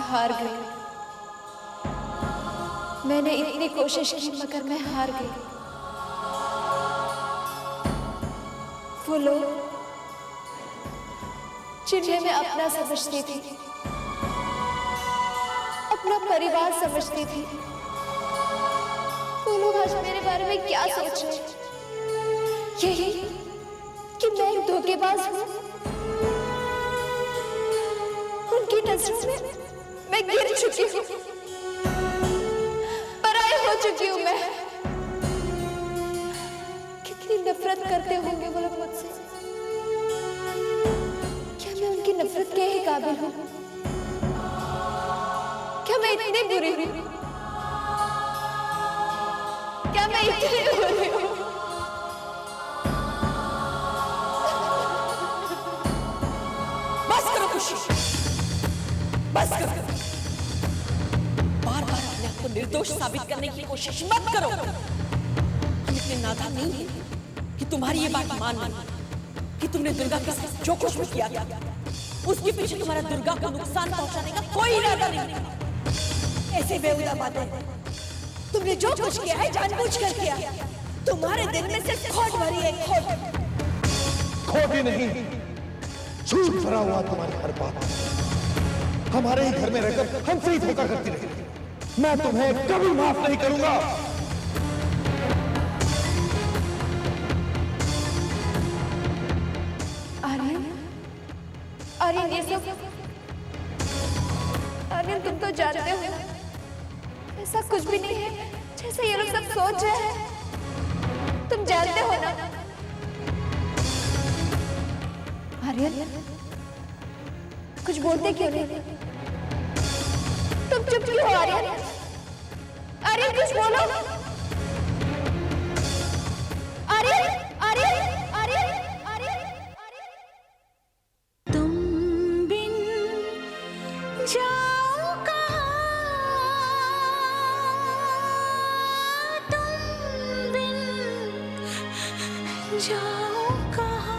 हार गई। मैंने इतनी कोशिश की मगर मैं हार गई। वो लोग जिन्हें मैं अपना समझती थी, अपना परिवार समझती थी, वो लोग आज मेरे बारे में क्या सोच रहे हैं? यही कि मैं एक धोखेबाज हूँ। उनकी नजरों में मैं गिर चुकी हूँ, पराई हो चुकी हूँ मैं। कितनी नफरत करते होंगे वो लोग मुझसे। क्या मैं उनकी नफरत के ही काबिल हूँ? क्या मैं इतनी बुरी हूँ? क्या मैं इतनी बुरी हूँ? बस करो खुशी, बस करो। बार बार अपने आप को निर्दोष साबित करने की कोशिश मत करो। हम इतने नादान नहीं हैं कि तुम्हारी ये बात मान लो कि तुमने दुर्गा के साथ जो कुछ भी किया था उसके पीछे तुम्हारा दुर्गा को नुकसान पहुंचाने का कोई इरादा नहीं। ऐसे बेहुदा बातें। तुमने जो कुछ किया है जानबूझ कर किया। तुम्हारे दिल में सिर्फ खोट भरी है, खोट। खोट ही नहीं, झूठ भरा हुआ तुम्हारी हर बात। हमारे ही घर में रहकर हमसे ही धोखा करती रही। मैं तुम्हें कभी माफ नहीं करूंगा। आर्यन, ये सब आर्यन, तुम तो जानते हो ऐसा कुछ भी नहीं है जैसे ये लोग सब सोच रहे हैं। तुम जानते हो ना? आर्यन, कुछ बोलते क्यों नहीं? तुम चुप क्यों हो आर्यन? आर्यन, कुछ बोलो। आर्यन, आर्यन, आर्यन, आर्यन, तुम बिन जाओ कहाँ, तुम बिन जाओ कहाँ।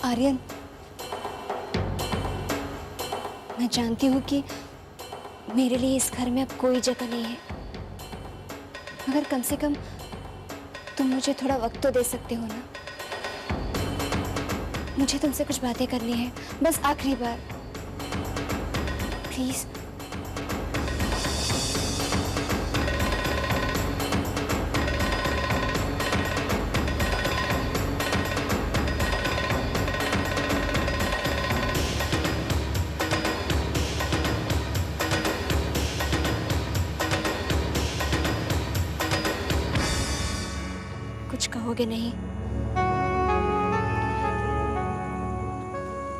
आर्यन, मैं जानती हूँ कि मेरे लिए इस घर में अब कोई जगह नहीं है, मगर कम से कम तुम मुझे थोड़ा वक्त तो दे सकते हो ना? मुझे तुमसे कुछ बातें करनी है, बस आखिरी बार, प्लीज। कुछ कहोगे नहीं?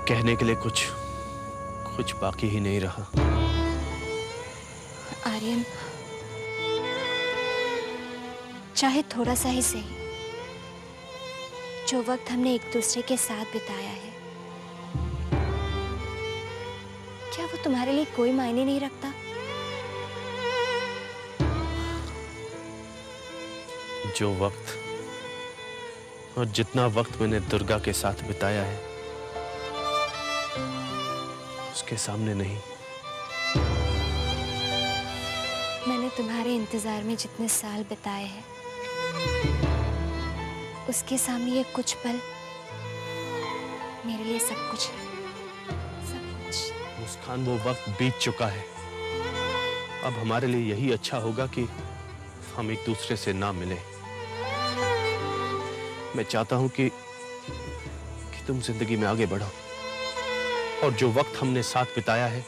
कहने के लिए कुछ बाकी ही नहीं रहा। आर्यन, चाहे थोड़ा सा ही सही, जो वक्त हमने एक दूसरे के साथ बिताया है, क्या वो तुम्हारे लिए कोई मायने नहीं रखता? जो वक्त और जितना वक्त मैंने दुर्गा के साथ बिताया है, उसके सामने नहीं। मैंने तुम्हारे इंतजार में जितने साल बिताए हैं, उसके सामने ये कुछ पल मेरे लिए सब कुछ है, सब कुछ। मुस्कान, वो वक्त बीत चुका है। अब हमारे लिए यही अच्छा होगा कि हम एक दूसरे से ना मिले। मैं चाहता हूं कि तुम जिंदगी में आगे बढ़ो, और जो वक्त हमने साथ बिताया है,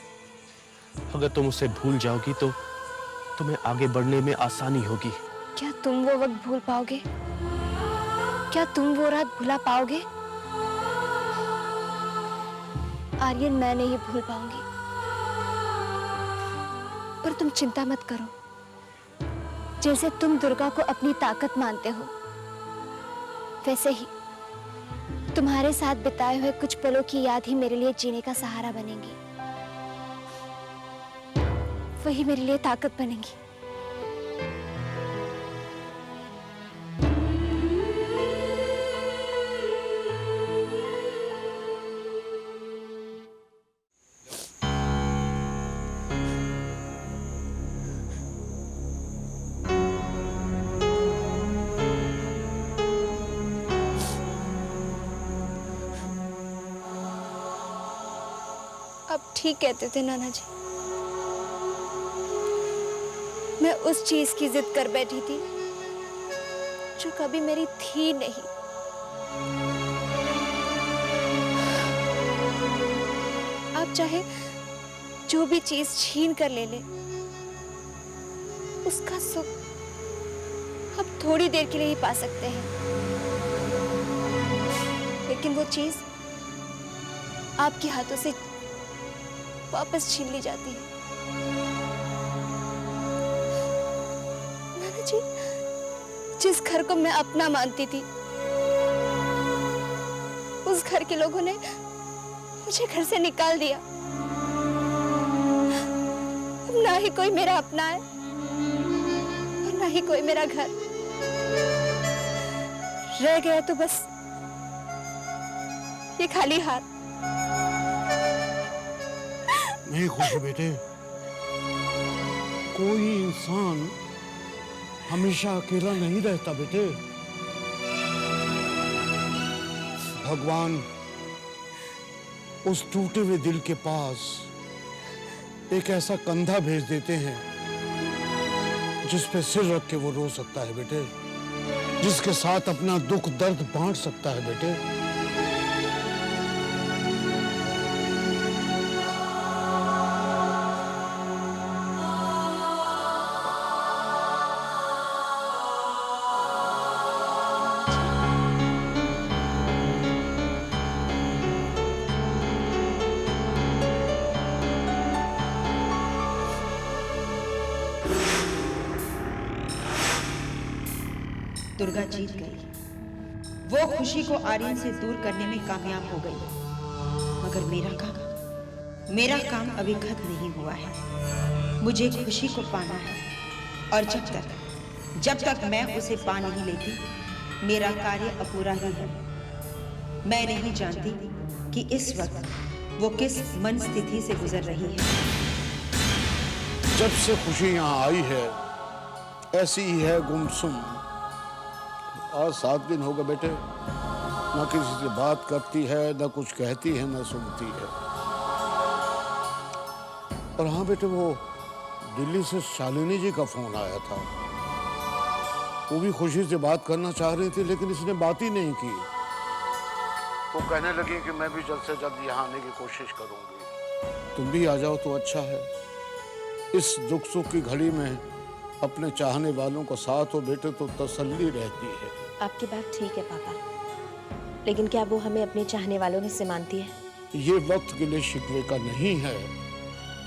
अगर तुम उसे भूल जाओगी तो तुम्हें आगे बढ़ने में आसानी होगी। क्या तुम वो वक्त भूल पाओगे? क्या तुम वो रात भुला पाओगे? आर्यन, मैं नहीं भूल पाऊंगी। पर तुम चिंता मत करो। जैसे तुम दुर्गा को अपनी ताकत मानते हो, वैसे ही तुम्हारे साथ बिताए हुए कुछ पलों की याद ही मेरे लिए जीने का सहारा बनेंगी। वही मेरे लिए ताकत बनेंगी। आप ठीक कहते थे नाना जी। मैं उस चीज की जिद कर बैठी थी जो कभी मेरी थी नहीं। आप चाहे जो भी चीज छीन कर ले ले, उसका सुख आप थोड़ी देर के लिए ही पा सकते हैं, लेकिन वो चीज आपके हाथों से वापस छीन ली जाती है। नाना जी, जिस घर को मैं अपना मानती थी, उस घर के लोगों ने मुझे घर से निकाल दिया। अब ना ही कोई मेरा अपना है और ना ही कोई मेरा घर। रह गया तो बस ये खाली हाथ। नहीं खुशी बेटे, कोई इंसान हमेशा अकेला नहीं रहता बेटे। भगवान उस टूटे हुए दिल के पास एक ऐसा कंधा भेज देते हैं जिस पे सिर रख के वो रो सकता है बेटे, जिसके साथ अपना दुख दर्द बांट सकता है बेटे। दुर्गा जीत गई। वो खुशी को आर्यन से दूर करने में कामयाब हो गई, मगर मेरा काम अभी खत्म नहीं हुआ है। मुझे खुशी को पाना है, और जब तक मैं उसे पा नहीं लेती, मेरा कार्य अपूरा ही है। मैं नहीं जानती कि इस वक्त वो किस मन स्थिति से गुजर रही है। जब से खुशी यहाँ आई है, ऐसी ही है गुमसुम। आज 7 दिन हो गए बेटे, ना किसी से बात करती है, ना कुछ कहती है, ना सुनती है। और हाँ बेटे, वो दिल्ली से शालिनी जी का फोन आया था। वो भी खुशी से बात करना चाह रही थी, लेकिन इसने बात ही नहीं की। वो कहने लगी कि मैं भी जल्द से जल्द यहाँ आने की कोशिश करूंगी। तुम भी आ जाओ तो अच्छा है। इस दुख सुख की घड़ी में अपने चाहने वालों को साथ हो बेटे तो तसल्ली रहती है। आपकी बात ठीक है पापा, लेकिन क्या वो हमें अपने चाहने वालों में से मानती है? ये वक्त के लिए शिकवे का नहीं है।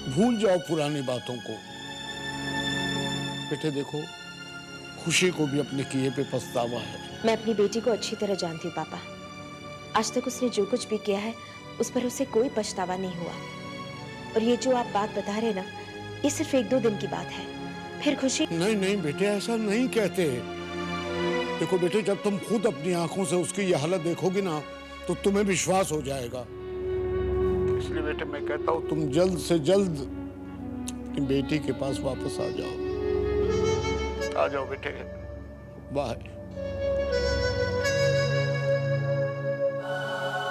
भूल जाओ पुरानी बातों को। बेटे देखो, खुशी को भी अपने किए पे पछतावा है। मैं अपनी बेटी को अच्छी तरह जानती हूँ पापा। आज तक उसने जो कुछ भी किया है उस पर उसे कोई पछतावा नहीं हुआ। और ये जो आप बात बता रहे ना, ये सिर्फ 1-2 दिन की बात है, फिर खुशी। नहीं नहीं बेटे, ऐसा नहीं कहते। देखो बेटे, जब तुम खुद अपनी आंखों से उसकी ये हालत देखोगी ना तो तुम्हें विश्वास हो जाएगा। इसलिए बेटे मैं कहता हूँ तुम जल्द से जल्द अपनी बेटी के पास वापस आ जाओ। आ जाओ बेटे, बाय।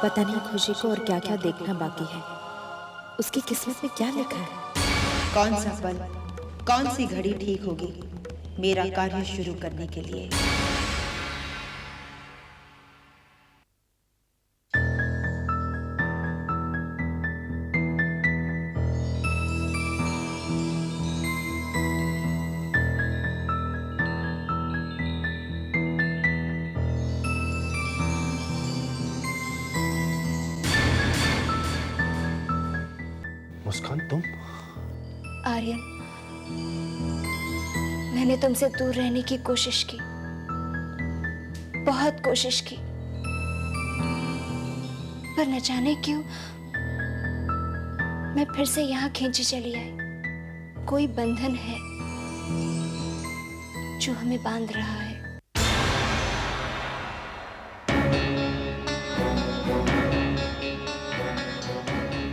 पता नहीं खुशी को और क्या क्या देखना बाकी है, उसकी किस्मत में क्या लिखा है। कौन सा पल, कौन सी घड़ी ठीक होगी मेरा कार्य शुरू करने के लिए। मुस्कान, तुम? आर्यन, मैंने तुमसे दूर रहने की कोशिश की, बहुत कोशिश की, पर न जाने क्यों मैं फिर से यहाँ खींची चली आई। कोई बंधन है जो हमें बांध रहा है।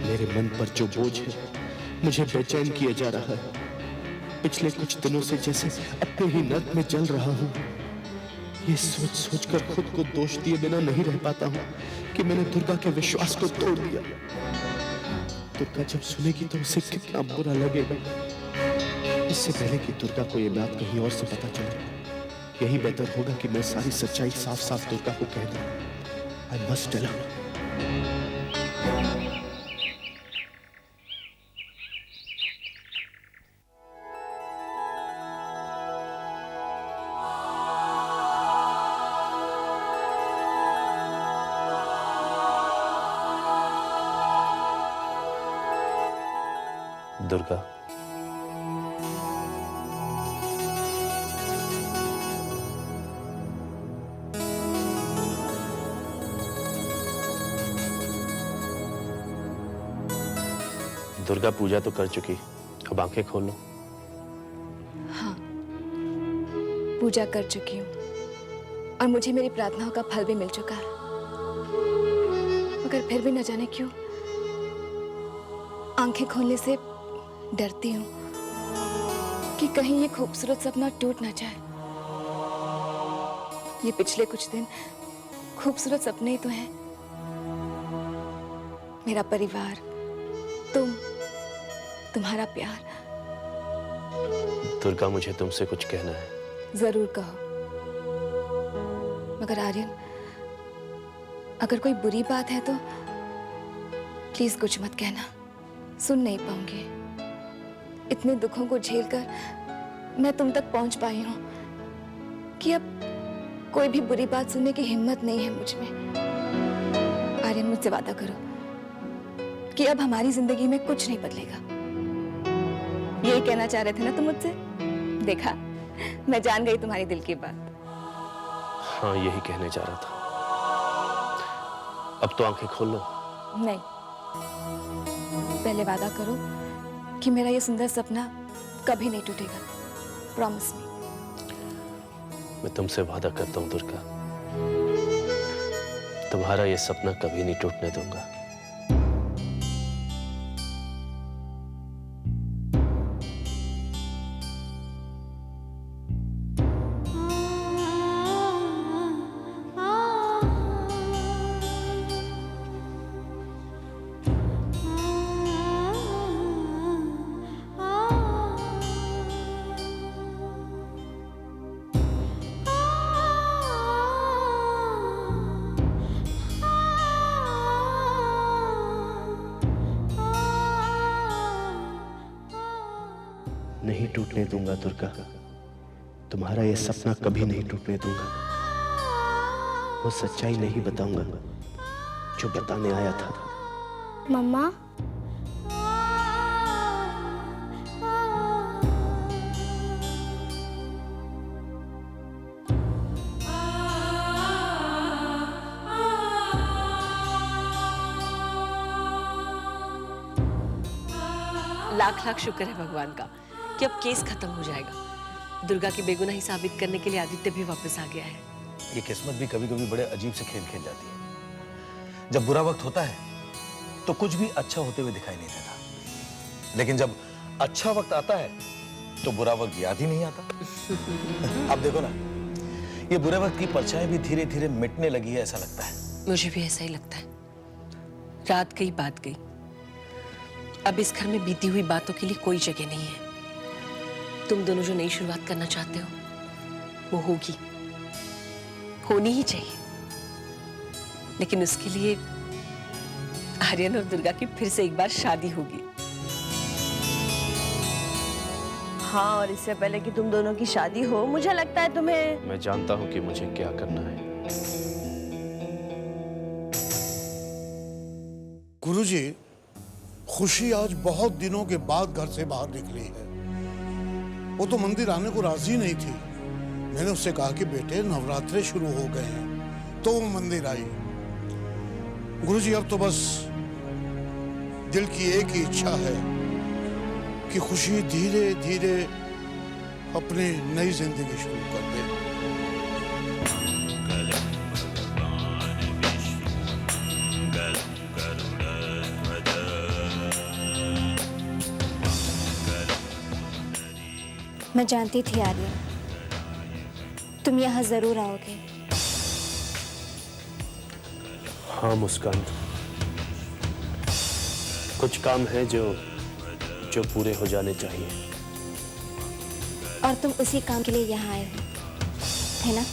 मेरे मन पर जो बोझ है मुझे बेचैन किया जा रहा है। पिछले कुछ दिनों से जैसे अपने ही नर्क में जल रहा हूँ। ये सोच सोच कर खुद को दोष दिए बिना नहीं रह पाता हूँ कि मैंने दुर्गा के विश्वास को तोड़ दिया। दुर्गा जब सुनेगी तो उसे कितना बुरा लगेगा। इससे पहले कि दुर्गा को ये बात कहीं और से पता चले, यही बेहतर होगा कि मैं सारी सच्चाई साफ साफ दुर्गा को कह दूं। I must tell her. Durga, Durga Puja तो कर चुकी, अब आंखें खोल लो। हाँ, पूजा कर चुकी हूँ और मुझे मेरी प्रार्थनाओं का फल भी मिल चुका है। मगर फिर भी न जाने क्यों आंखें खोलने से डरती हूँ कि कहीं ये खूबसूरत सपना टूट ना जाए। ये पिछले कुछ दिन खूबसूरत सपने ही तो हैं। मेरा परिवार, तुम्हारा प्यार। दुर्गा, मुझे तुमसे कुछ कहना है। जरूर कहो, मगर आर्यन, अगर कोई बुरी बात है तो प्लीज कुछ मत कहना, सुन नहीं पाऊंगी। इतने दुखों को झेलकर मैं तुम तक पहुंच पाई हूं कि अब कोई भी बुरी बात सुनने की हिम्मत नहीं है मुझ में। आर्यन, मुझसे वादा करो कि अब हमारी जिंदगी में कुछ नहीं बदलेगा। यही कहना चाह रहे थे ना तुम मुझसे? देखा, मैं जान गई तुम्हारी दिल की बात। हाँ, यही कहने जा रहा था। अब तो आंखें खोल लो। नहीं, पहले वादा करो कि मेरा ये सुंदर सपना कभी नहीं टूटेगा। Promise me. मैं तुमसे वादा करता हूँ दुर्गा, तुम्हारा ये सपना कभी नहीं टूटने दूंगा। नहीं टूटने दूंगा दुर्गा, तुम्हारा ये सपना कभी नहीं टूटने दूंगा। वो सच्चाई नहीं बताऊंगा जो बताने आया था। मम्मा, लाख लाख शुक्र है भगवान का कि अब केस खत्म हो जाएगा। दुर्गा की बेगुनाही साबित करने के लिए आदित्य भी वापस आ गया है। ये किस्मत भी कभी कभी बड़े अजीब से खेल खेल जाती है। जब बुरा वक्त होता है तो कुछ भी अच्छा होते हुए दिखाई नहीं देता, लेकिन जब अच्छा वक्त आता है तो बुरा वक्त याद ही नहीं आता। अब देखो ना, ये बुरे वक्त की परछाई भी धीरे धीरे मिटने लगी है, ऐसा लगता है। मुझे भी ऐसा ही लगता है। रात गई बात गई, अब इस घर में बीती हुई बातों के लिए कोई जगह नहीं है। तुम दोनों जो नई शुरुआत करना चाहते हो वो होगी, होनी ही चाहिए, लेकिन उसके लिए आर्यन और दुर्गा की फिर से एक बार शादी होगी। हाँ, और इससे पहले कि तुम दोनों की शादी हो, मुझे लगता है तुम्हें... मैं जानता हूं कि मुझे क्या करना है। गुरुजी, खुशी आज बहुत दिनों के बाद घर से बाहर निकली है। वो तो मंदिर आने को राजी नहीं थी। मैंने उससे कहा कि बेटे नवरात्रे शुरू हो गए हैं, तो वो मंदिर आई। गुरुजी, अब तो बस दिल की एक ही इच्छा है कि खुशी धीरे धीरे अपनी नई जिंदगी शुरू कर दे। मैं जानती थी आर्यन, तुम यहाँ जरूर आओगे। हाँ मुस्कान, कुछ काम है जो पूरे हो जाने चाहिए। और तुम उसी काम के लिए यहाँ आए हो, है ना?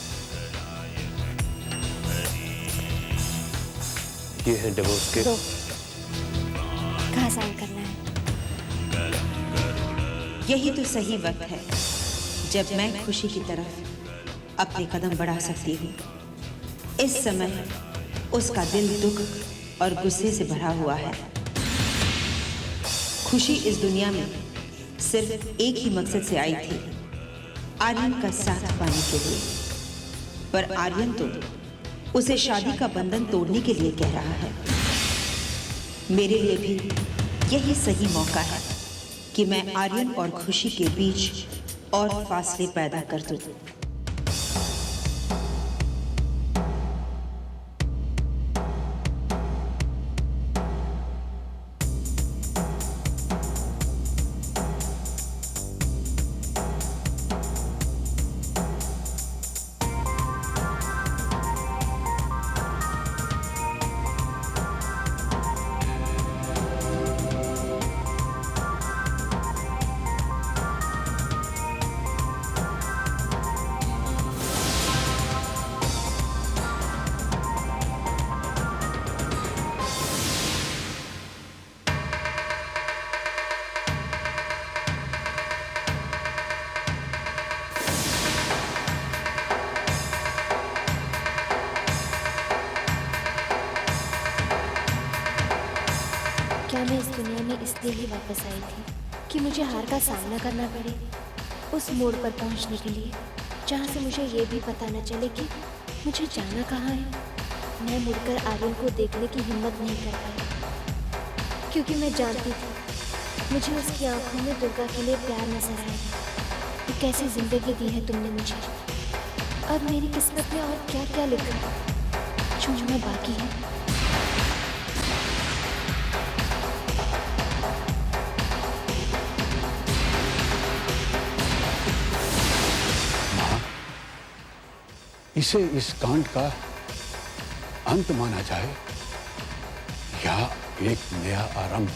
ये है डिवोर्स के। तो कहाँ साइन करना है? यही तो सही वक्त है जब मैं खुशी की तरफ अपने कदम बढ़ा सकती हूँ। इस समय उसका दिल दुख और गुस्से से भरा हुआ है। खुशी इस दुनिया में सिर्फ एक ही मकसद से आई थी, आर्यन का साथ पाने के लिए। पर आर्यन तो उसे शादी का बंधन तोड़ने के लिए कह रहा है। मेरे लिए भी यही सही मौका है कि मैं आर्यन और खुशी के बीच और फासले पैदा कर दूं। क्या मैं इस दुनिया में इसलिए ही वापस आई थी कि मुझे हार का सामना करना पड़े, उस मोड़ पर पहुंचने के लिए जहां से मुझे ये भी पता न चले कि मुझे जाना कहाँ है। मैं मुड़कर आर्यन को देखने की हिम्मत नहीं कर पाई, क्योंकि मैं जानती थी मुझे उसकी आंखों में दुर्गा के लिए प्यार नजर आएगा। तो कैसी जिंदगी दी है तुमने मुझे, और मेरी किस्मत में और क्या क्या लिखा जो मैं बाकी है। इसे इस कांड का अंत माना जाए या एक नया आरंभ?